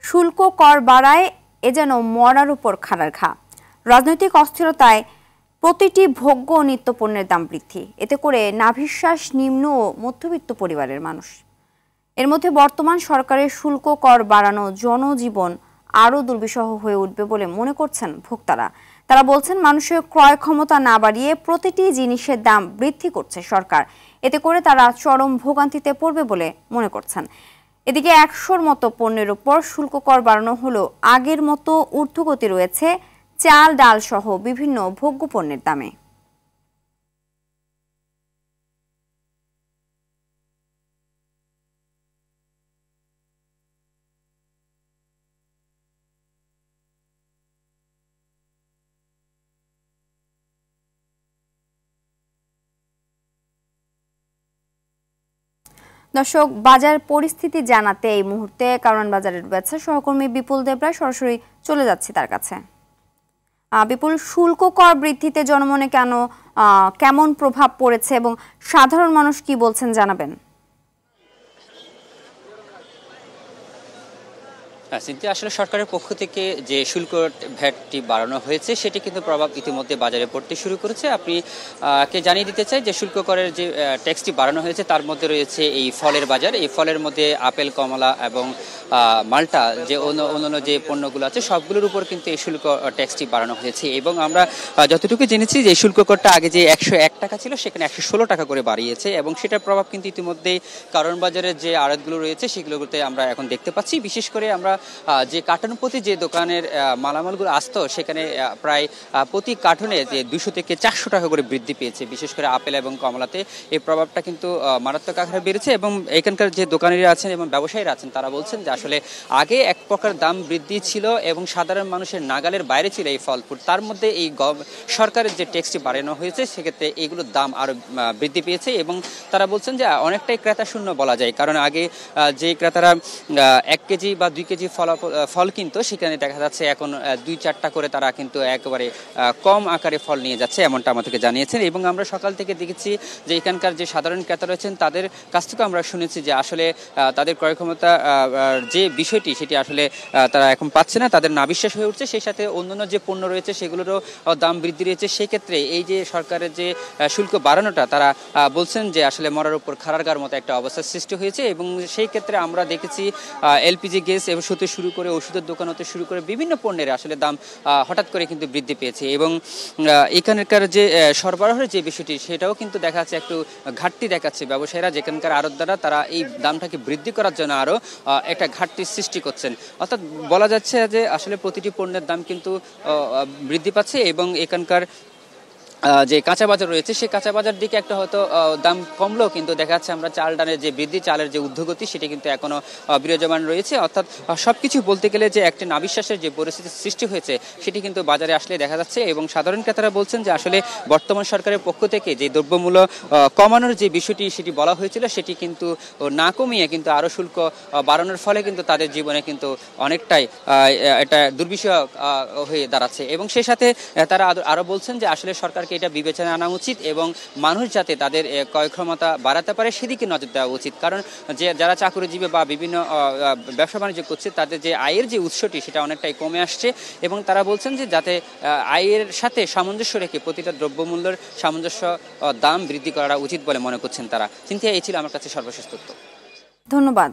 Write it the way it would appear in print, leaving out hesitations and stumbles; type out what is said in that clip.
শুল্ক কর বাড়ায় এ যেন মরার উপর খাড়ার ঘা। রাজনৈতিক অস্থিরতায় প্রতিটি ভোগ্য ও নিত্যপণ্যের দাম বৃদ্ধি, এতে করে নাভিশ্বাস নিম্ন ও মধ্যবিত্ত পরিবারের মানুষ। এর মধ্যে বর্তমান সরকারের শুল্ক কর বাড়ানো জনজীবন আরও দুর্বিষহ হয়ে উঠবে বলে মনে করছেন ভোক্তারা। তারা বলছেন, মানুষের ক্রয় ক্ষমতা না বাড়িয়ে প্রতিটি জিনিসের দাম বৃদ্ধি করছে সরকার, এতে করে তারা চরম ভোগান্তিতে পড়বে বলে মনে করছেন। এদিকে 100র মতো পণ্যের উপর শুল্ক কর বাড়ানো হলেও আগের মতো ঊর্ধ্বগতি রয়েছে চাল, ডাল সহ বিভিন্ন ভোগ্য পণ্যের দামে। দর্শক, বাজার পরিস্থিতি জানাতে এই মুহূর্তে কারওয়ান বাজারের রয়েছে সহকর্মী বিপুল দেবরায়। সরাসরি চলে যাচ্ছি তার কাছে। বিপুল, শুল্ক কর বৃদ্ধিতে জনমনে কেমন প্রভাব পড়েছে এবং সাধারণ মানুষ কি বলছেন জানাবেন। সিনথিয়া, আসলে সরকারের পক্ষ থেকে যে শুল্ক ভ্যাটটি বাড়ানো হয়েছে সেটি কিন্তু প্রভাব ইতিমধ্যে বাজারে পড়তে শুরু করেছে। আপনি কে জানিয়ে দিতে চাই যে শুল্ক করের যে ট্যাক্সটি বাড়ানো হয়েছে তার মধ্যে রয়েছে এই ফলের বাজার। এই ফলের মধ্যে আপেল, কমলা এবং মাল্টা যে অন্যান্য যে পণ্যগুলো আছে সবগুলোর উপর কিন্তু এই শুল্ক ট্যাক্সটি বাড়ানো হয়েছে। এবং আমরা যতটুকু জেনেছি যে শুল্ক করটা আগে যে 101 টাকা ছিল সেখানে 116 টাকা করে বাড়িয়েছে এবং সেটার প্রভাব কিন্তু ইতিমধ্যেই কারওয়ান বাজারের যে আড়তগুলো রয়েছে সেগুলোতে আমরা এখন দেখতে পাচ্ছি। বিশেষ করে আমরা যে কার্টন প্রতি যে দোকানের মালামালগুলো আসতো সেখানে প্রায় প্রতি কার্টনে যে 200 থেকে 400 টাকা করে বৃদ্ধি পেয়েছে। বিশেষ করে আপেল এবং কমলাতে এই প্রভাবটা কিন্তু মারাত্মক আকারে বেড়েছে এবং এখানকার যে দোকানিরা আছেন এবং ব্যবসায়ীরা আছেন তারা বলছেন যে আসলে আগে এক প্রকার দাম বৃদ্ধি ছিল এবং সাধারণ মানুষের নাগালের বাইরে ছিল এই ফল ফুড, তার মধ্যে এই সরকারের যে ট্যাক্সটি বাড়ানো হয়েছে সেক্ষেত্রে এইগুলোর দাম আরো বৃদ্ধি পেয়েছে এবং তারা বলছেন যে অনেকটাই ক্রেতা শূন্য বলা যায়। কারণ আগে যে ক্রেতারা 1 কেজি বা 2 কেজি ফল কিনতো সেখানে দেখা যাচ্ছে এখন 2-4টা করে তারা কিন্তু একেবারে কম আকারে ফল নিয়ে যাচ্ছে, এমনটা আমাদেরকে জানিয়েছেন। এবং আমরা সকাল থেকে দেখেছি যে এখানকার যে সাধারণ ক্রেতা রয়েছেন তাদের কাছ থেকে আমরা শুনেছি যে আসলে তাদের ক্রয় ক্ষমতা যে বিষয়টি সেটি আসলে তারা এখন পাচ্ছে না, তাদের নাবিশ্বাস হয়ে উঠছে। সেই সাথে অন্যান্য যে পণ্য রয়েছে সেগুলোরও দাম বৃদ্ধি রয়েছে। সেক্ষেত্রে এই যে সরকারের যে শুল্ক বাড়ানোটা তারা বলছেন যে আসলে মরার উপর খাড়ার মতো একটা অবস্থার সৃষ্টি হয়েছে। এবং সেই ক্ষেত্রে আমরা দেখেছি এলপিজি গ্যাস এবং হতে শুরু করে ওষুধের দোকান হতে শুরু করে বিভিন্ন পণ্যের আসলে দাম হঠাৎ করে কিন্তু বৃদ্ধি পেয়েছে এবং এখানকার যে সরবরাহের যে বিষয়টি সেটাও কিন্তু দেখা যাচ্ছে একটু ঘাটতি দেখাচ্ছে। ব্যবসায়ীরা যেখানকার আড়তদাররা তারা এই দামটাকে বৃদ্ধি করার জন্য আরো একটা ঘাটতির সৃষ্টি করছেন। অর্থাৎ বলা যাচ্ছে যে আসলে প্রতিটি পণ্যের দাম কিন্তু বৃদ্ধি পাচ্ছে এবং এখানকার যে কাঁচা বাজার রয়েছে সেই কাঁচা বাজার দিকে একটা হয়তো দাম কমলেও কিন্তু দেখা যাচ্ছে আমরা চাল ডালের যে বৃদ্ধি, চালের যে ঊর্ধ্বগতি সেটি কিন্তু এখনো বিরাজমান রয়েছে। অর্থাৎ সবকিছু বলতে গেলে যে একটা নাবিশ্বাসের যে পরিস্থিতির সৃষ্টি হয়েছে সেটি কিন্তু বাজারে আসলে দেখা যাচ্ছে এবং সাধারণ ক্রেতারা বলছেন যে আসলে বর্তমান সরকারের পক্ষ থেকে যে দ্রব্যমূল্য কমানোর যে বিষয়টি সেটি বলা হয়েছিল সেটি কিন্তু না কমিয়ে কিন্তু আরো শুল্ক বাড়ানোর ফলে কিন্তু তাদের জীবনে কিন্তু অনেকটাই এটা দুর্বিষহ হয়ে দাঁড়াচ্ছে। এবং সেই সাথে তারা আরো বলছেন যে আসলে সরকারকে এটা বিবেচনা আনা উচিত এবং মানুষ যাতে তাদের ক্রয় ক্ষমতা বাড়াতে পারে সেদিকে নজর দেওয়া উচিত। কারণ যে যারা চাকরিজীবী বা বিভিন্ন ব্যবসা বাণিজ্য করছে তাদের যে আয়ের যে উৎসটি সেটা অনেকটাই কমে আসছে এবং তারা বলছেন যে যাতে আয়ের সাথে সামঞ্জস্য রেখে প্রতিটা দ্রব্যমূল্যের সামঞ্জস্য দাম বৃদ্ধি করা উচিত বলে মনে করছেন তারা। চিন্তা এই ছিল আমার কাছে সর্বশেষ তথ্য। ধন্যবাদ।